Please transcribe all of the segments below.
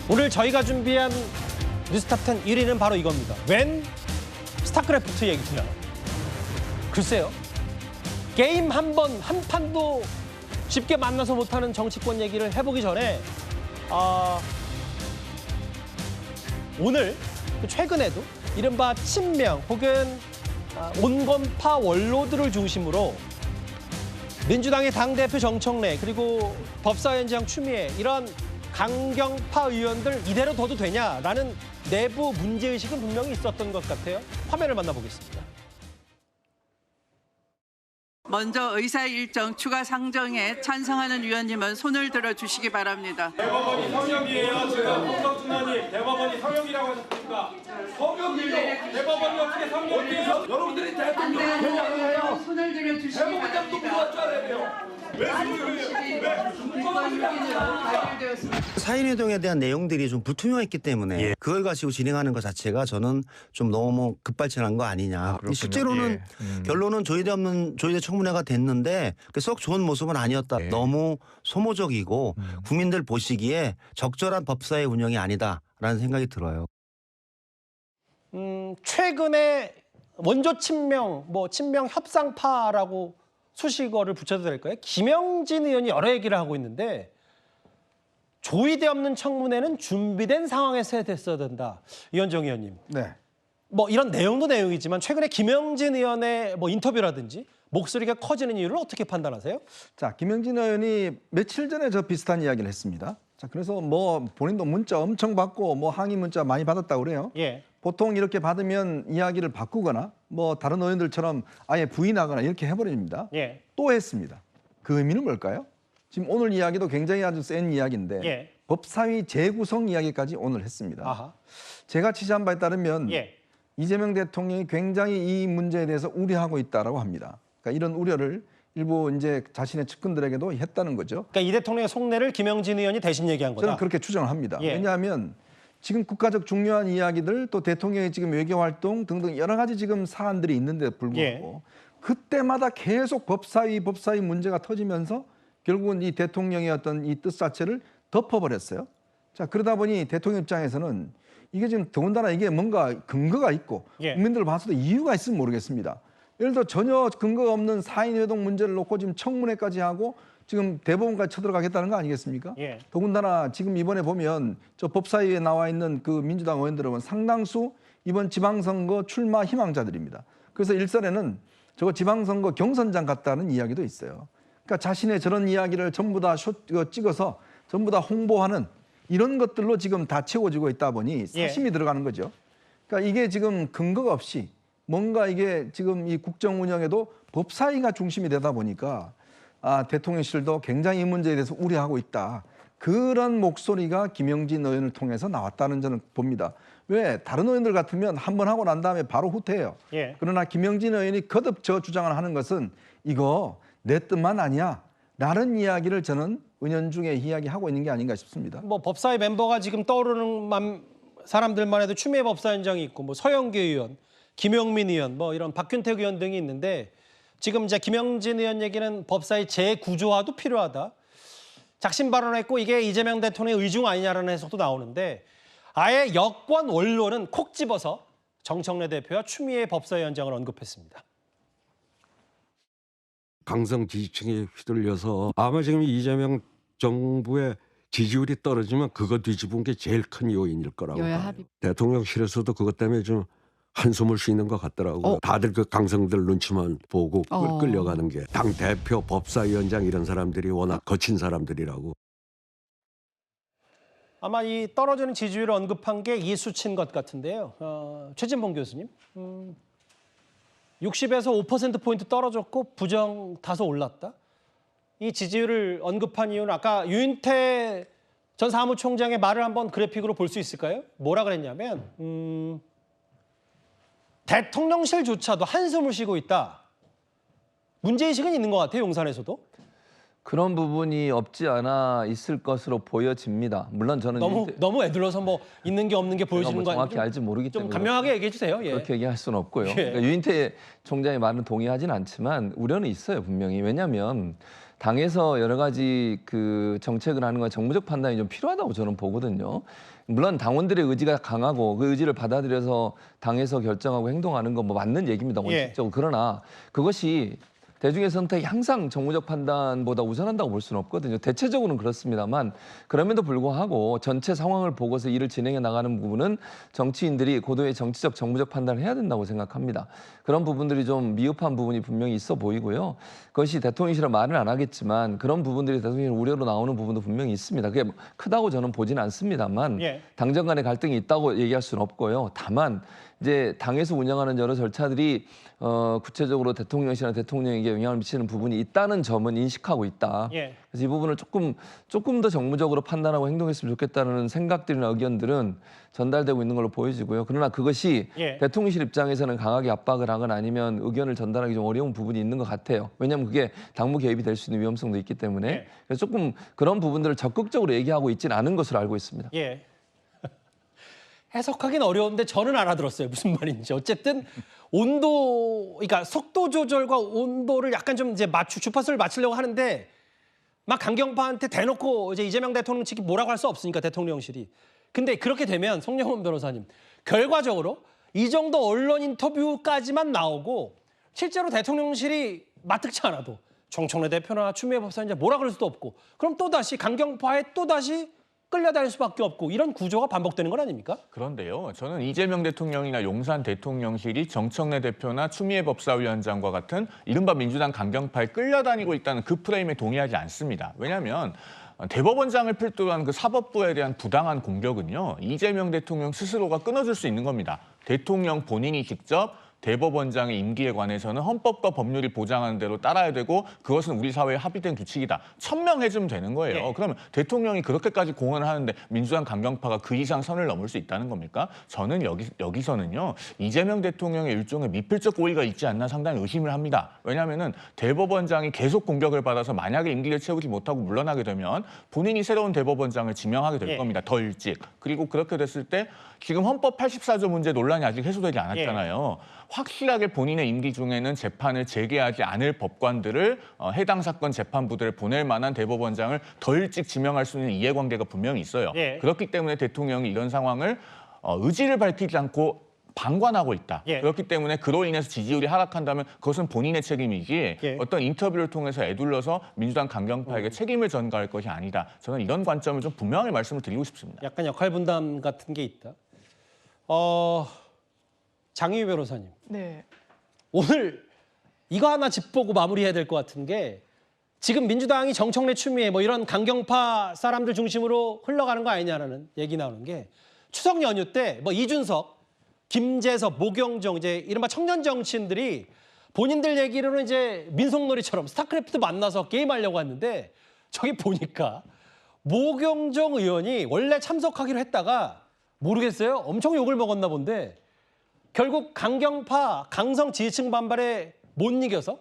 오늘 저희가 준비한 뉴스탑10 1위는 바로 이겁니다. 웬 스타크래프트 얘기냐. 글쎄요. 게임 한 판도 쉽게 만나서 못하는 정치권 얘기를 해보기 전에 오늘 최근에도 이른바 친명 혹은 온건파 원로들을 중심으로 민주당의 당대표 정청래 그리고 법사위원장 추미애 이런 강경파 의원들 이대로 둬도 되냐라는 내부 문제의식은 분명히 있었던 것 같아요. 화면을 만나보겠습니다. 먼저 의사일정 추가 상정에 찬성하는 위원님은 손을 들어주시기 바랍니다. 대법원이 성역이에요. 지금 홍석준 의원님 대법원이 성역이라고 하셨습니까? 성역이에요. 대법원이 어떻게 성역이에요? 여러분들이 대통령 되냐고요. 손을 들어주시기 바랍니다. 사인회동에 대한 내용들이 좀 불투명했기 때문에 그걸 가지고 진행하는 것 자체가 저는 좀 너무 급발진한 거 아니냐. 실제로는 결론은 조의대 청문회가 됐는데 썩 좋은 모습은 아니었다. 너무 소모적이고 국민들 보시기에 적절한 법사위 운영이 아니다라는 생각이 들어요. 최근에 원조 친명, 친명 협상파라고 수식어를 붙여도 될까요? 김영진 의원이 여러 얘기를 하고 있는데 조의대 없는 청문회는 준비된 상황에서 됐어야 된다. 이현정 의원님. 네. 이런 내용도 내용이지만 최근에 김영진 의원의 인터뷰라든지 목소리가 커지는 이유를 어떻게 판단하세요? 자, 김영진 의원이 며칠 전에 저 비슷한 이야기를 했습니다. 자, 그래서 본인도 문자 엄청 받고 항의 문자 많이 받았다고 그래요. 예. 보통 이렇게 받으면 이야기를 바꾸거나 다른 의원들처럼 아예 부인하거나 이렇게 해버립니다. 예. 또 했습니다. 그 의미는 뭘까요? 지금 오늘 이야기도 굉장히 아주 센 이야기인데 예. 법사위 재구성 이야기까지 오늘 했습니다. 아하. 제가 취재한 바에 따르면 예. 이재명 대통령이 굉장히 이 문제에 대해서 우려하고 있다라고 합니다. 그러니까 이런 우려를 일부 이제 자신의 측근들에게도 했다는 거죠. 그러니까 이 대통령의 속내를 김영진 의원이 대신 얘기한 거다. 저는 그렇게 추정을 합니다. 예. 왜냐하면 지금 국가적 중요한 이야기들 또 대통령의 지금 외교활동 등등 여러 가지 지금 사안들이 있는데 불구하고 그때마다 계속 법사위 문제가 터지면서 결국은 이 대통령의 어떤 이 뜻 자체를 덮어버렸어요. 자, 그러다 보니 대통령 입장에서는 이게 지금 더군다나 이게 뭔가 근거가 있고 국민들 봐서도 이유가 있으면 모르겠습니다. 예를 들어 전혀 근거가 없는 사인회동 문제를 놓고 지금 청문회까지 하고 지금 대법원까지 쳐들어가겠다는 거 아니겠습니까? 예. 더군다나 지금 이번에 보면 저 법사위에 나와 있는 그 민주당 의원들은 상당수 이번 지방선거 출마 희망자들입니다. 그래서 일선에는 저거 지방선거 경선장 같다는 이야기도 있어요. 그러니까 자신의 저런 이야기를 전부 다 찍어서 전부 다 홍보하는 이런 것들로 지금 다 채워지고 있다 보니 사심이 들어가는 거죠. 그러니까 이게 지금 근거가 없이 뭔가 이게 지금 이 국정 운영에도 법사위가 중심이 되다 보니까 대통령실도 굉장히 이 문제에 대해서 우려하고 있다. 그런 목소리가 김영진 의원을 통해서 나왔다는 저는 봅니다. 왜? 다른 의원들 같으면 한 번 하고 난 다음에 바로 후퇴해요. 예. 그러나 김영진 의원이 거듭 저 주장을 하는 것은 이거 내 뜻만 아니야. 라는 이야기를 저는 은연중에 이야기하고 있는 게 아닌가 싶습니다. 법사위 멤버가 지금 떠오르는 사람들만 해도 추미애 법사위원장이 있고 서영교 의원, 김용민 의원, 이런 박균택 의원 등이 있는데 지금 이제 김영진 의원 얘기는 법사위 재구조화도 필요하다. 작심 발언했고 이게 이재명 대통령의 의중 아니냐라는 해석도 나오는데 아예 여권 원로는 콕 집어서 정청래 대표와 추미애 법사위원장을 언급했습니다. 강성 지지층에 휘둘려서 아마 지금 이재명 정부의 지지율이 떨어지면 그거 뒤집은 게 제일 큰 요인일 거라고 봐요. 대통령실에서도 그것 때문에 좀 한숨을 쉬는 것 같더라고요. 다들 그 강성들 눈치만 보고 끌려가는 게 당대표 법사위원장 이런 사람들이 워낙 거친 사람들이라고. 아마 이 떨어지는 지지율을 언급한 게 이 수치인 것 같은데요. 최진봉 교수님. 60에서 5%포인트 떨어졌고 부정 다소 올랐다. 이 지지율을 언급한 이유는 아까 유인태 전 사무총장의 말을 한번 그래픽으로 볼 수 있을까요? 뭐라 그랬냐면 대통령실조차도 한숨을 쉬고 있다. 문제의식은 있는 것 같아요, 용산에서도. 그런 부분이 없지 않아 있을 것으로 보여집니다. 물론 저는 너무 애들러서 있는 게 없는 게 보여지는 거 정확히 알지 모르기 좀 때문에 간명하게 얘기해 주세요. 예. 그렇게 얘기할 수는 없고요. 그러니까 유인태 총장의 말은 동의하진 않지만 우려는 있어요, 분명히. 왜냐하면 당에서 여러 가지 그 정책을 하는 건 정무적 판단이 좀 필요하다고 저는 보거든요. 물론 당원들의 의지가 강하고 그 의지를 받아들여서 당에서 결정하고 행동하는 건 뭐 맞는 얘기입니다. 원칙적으로. 그러나 그것이 대중의 선택이 항상 정무적 판단보다 우선한다고 볼 수는 없거든요. 대체적으로는 그렇습니다만 그럼에도 불구하고 전체 상황을 보고서 일을 진행해 나가는 부분은 정치인들이 고도의 정치적 정무적 판단을 해야 된다고 생각합니다. 그런 부분들이 좀 미흡한 부분이 분명히 있어 보이고요. 그것이 대통령실은 말은 안 하겠지만 그런 부분들이 대통령실 우려로 나오는 부분도 분명히 있습니다. 그게 크다고 저는 보지는 않습니다만 당정 간의 갈등이 있다고 얘기할 수는 없고요. 다만 이제 당에서 운영하는 여러 절차들이 구체적으로 대통령실이나 대통령에게 영향을 미치는 부분이 있다는 점은 인식하고 있다. 그래서 이 부분을 조금 더 정무적으로 판단하고 행동했으면 좋겠다는 생각들이나 의견들은 전달되고 있는 걸로 보여지고요. 그러나 그것이 대통령실 입장에서는 강하게 압박을 하거나 아니면 의견을 전달하기 좀 어려운 부분이 있는 것 같아요. 왜냐하면 그게 당무 개입이 될 수 있는 위험성도 있기 때문에 그래서 조금 그런 부분들을 적극적으로 얘기하고 있지는 않은 것으로 알고 있습니다. 해석하기는 어려운데 저는 알아들었어요. 무슨 말인지. 어쨌든 온도, 그러니까 속도 조절과 온도를 약간 좀 이제 주파수를 맞추려고 하는데 막 강경파한테 대놓고 이제 이재명 대통령 측이 뭐라고 할 수 없으니까 대통령실이. 근데 그렇게 되면 송영훈 변호사님 결과적으로 이 정도 언론 인터뷰까지만 나오고 실제로 대통령실이 맞득치 않아도 정청래 대표나 추미애 법사위원장 뭐라 그럴 수도 없고 그럼 또다시 강경파에 또다시 끌려다닐 수밖에 없고 이런 구조가 반복되는 건 아닙니까? 그런데요. 저는 이재명 대통령이나 용산 대통령실이 정청래 대표나 추미애 법사위원장과 같은 이른바 민주당 강경파에 끌려다니고 있다는 그 프레임에 동의하지 않습니다. 왜냐하면 대법원장을 필두로 한 그 사법부에 대한 부당한 공격은요. 이재명 대통령 스스로가 끊어줄 수 있는 겁니다. 대통령 본인이 직접 대법원장의 임기에 관해서는 헌법과 법률이 보장하는 대로 따라야 되고 그것은 우리 사회에 합의된 규칙이다. 천명해주면 되는 거예요. 그러면 대통령이 그렇게까지 공언을 하는데 민주당 강경파가 그 이상 선을 넘을 수 있다는 겁니까? 저는 여기서는요. 이재명 대통령의 일종의 미필적 고의가 있지 않나 상당히 의심을 합니다. 왜냐하면은 대법원장이 계속 공격을 받아서 만약에 임기를 채우지 못하고 물러나게 되면 본인이 새로운 대법원장을 지명하게 될 겁니다. 더 일찍. 그리고 그렇게 됐을 때 지금 헌법 84조 문제 논란이 아직 해소되지 않았잖아요. 확실하게 본인의 임기 중에는 재판을 재개하지 않을 법관들을 해당 사건 재판부들을 보낼 만한 대법원장을 더 일찍 지명할 수 있는 이해관계가 분명히 있어요. 그렇기 때문에 대통령이 이런 상황을 의지를 밝히지 않고 방관하고 있다. 그렇기 때문에 그로 인해서 지지율이 하락한다면 그것은 본인의 책임이지 어떤 인터뷰를 통해서 애둘러서 민주당 강경파에게 책임을 전가할 것이 아니다. 저는 이런 관점을 좀 분명히 말씀을 드리고 싶습니다. 약간 역할 분담 같은 게 있다. 장희유 변호사님. 오늘 이거 하나 짚보고 마무리해야 될 것 같은 게 지금 민주당이 정청래 추미애 뭐 이런 강경파 사람들 중심으로 흘러가는 거 아니냐는 얘기 나오는 게 추석 연휴 때 뭐 이준석, 김재섭, 모경정 이제 이른바 청년 정치인들이 본인들 얘기로는 이제 민속놀이처럼 스타크래프트 만나서 게임하려고 했는데 저기 보니까 모경정 의원이 원래 참석하기로 했다가 모르겠어요. 엄청 욕을 먹었나 본데 결국 강경파, 강성 지지층 반발에 못 이겨서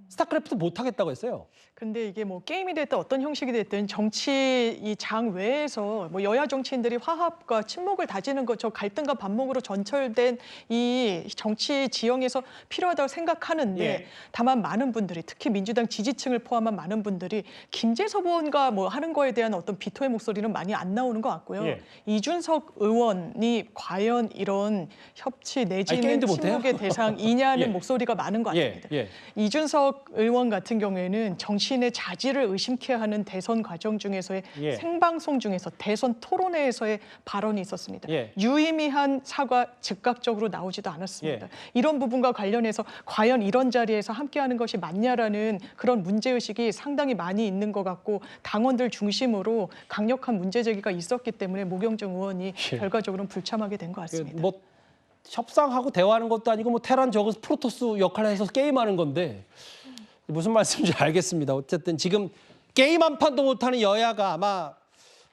스타크래프트 못 하겠다고 했어요. 근데 이게 뭐 게임이 됐든 어떤 형식이 됐든 정치 이 장 외에서 뭐 여야 정치인들이 화합과 친목을 다지는 것, 저 갈등과 반목으로 전철된 이 정치 지형에서 필요하다고 생각하는데 다만 많은 분들이 특히 민주당 지지층을 포함한 많은 분들이 김재섭 의원과 뭐 하는 거에 대한 어떤 비토의 목소리는 많이 안 나오는 것 같고요. 이준석 의원이 과연 이런 협치 내지는 친목의 대상이냐는 목소리가 많은 것 같습니다. 이준석 의원 같은 경우에는 정치인의 자질을 의심케 하는 대선 과정 중에서의 생방송 중에서 대선 토론회에서의 발언이 있었습니다. 유의미한 사과 즉각적으로 나오지도 않았습니다. 이런 부분과 관련해서 과연 이런 자리에서 함께하는 것이 맞냐라는 그런 문제의식이 상당히 많이 있는 것 같고 당원들 중심으로 강력한 문제 제기가 있었기 때문에 모경정 의원이 결과적으로는 불참하게 된 것 같습니다. 뭐 협상하고 대화하는 것도 아니고 뭐 테란 저그 프로토스 역할을 해서 게임하는 건데 무슨 말씀인지 알겠습니다. 어쨌든 지금 게임 한 판도 못하는 여야가 아마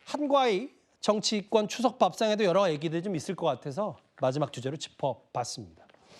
한과의 정치권 추석 밥상에도 여러 얘기들이 좀 있을 것 같아서 마지막 주제로 짚어봤습니다.